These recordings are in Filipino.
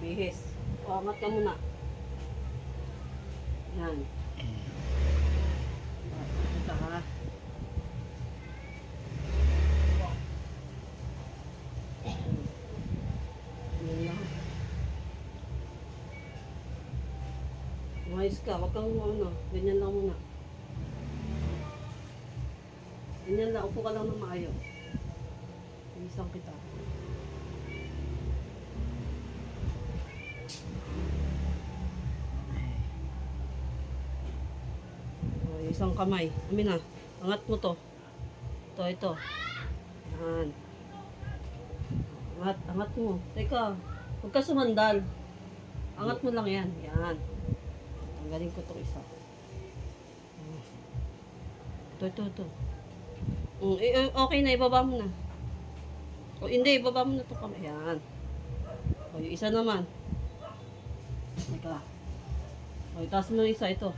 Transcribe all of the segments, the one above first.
Bihis. O, angat ka muna. Yan. Ito ha. Yan lang. Umayos ka. Huwag kang ano. Ganyan lang muna. Ganyan lang. Upo ka lang na maayos. Isang kita. Isang kamay. Amin na. Angat mo to. Ito. Yan. Angat mo. Teka. Huwag ka sumandal. Angat mo lang yan. Yan. Tanggalin ko itong isa. Ito. Okay na. Ibaba mo na. O hindi. Ibaba mo na itong kamay. Yan. O yung isa naman. Teka. O itaas mo yung isa. Ito.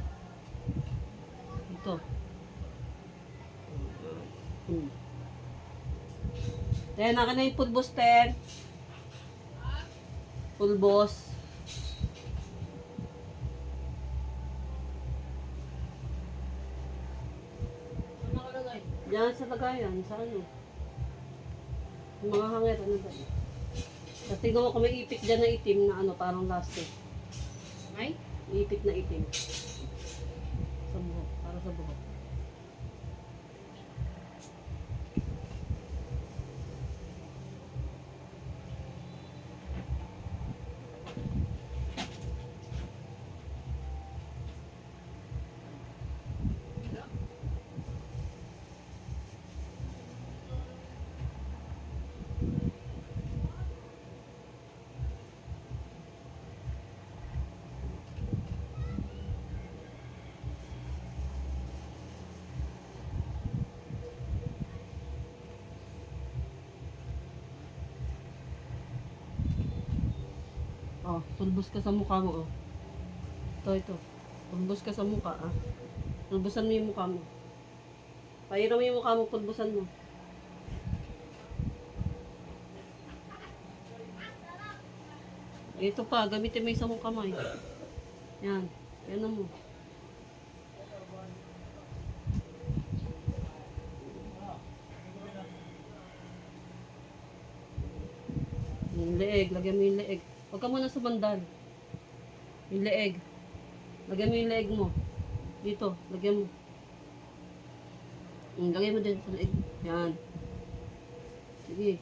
Then, naka na yung pulbos, Ten. Pulbos. Diyan sa lagayan, sa ano. Yung mga hangit, ano ba? Tapos tingnan mo kung may ipit dyan na itim na ano, parang lastik. May? Ipit na itim. Sa buhok, para sa buhok. Oh, pulbos ka sa mukha mo, oh. Ito. Pulbos ka sa mukha, ah. Pulbusan mo yung mukha mo. Pahiram mo yung mukha mo, pulbusan mo. Ito pa, gamitin mo yung sa mukha mo, eh. Yan. Yan na mo. Yung leeg, lagyan mo yung leeg. Huwag ka muna sumandal. Yung leeg. Lagyan mo yung leeg mo. Dito, lagyan mo. Lagyan mo din sa leeg. Yan. Sige.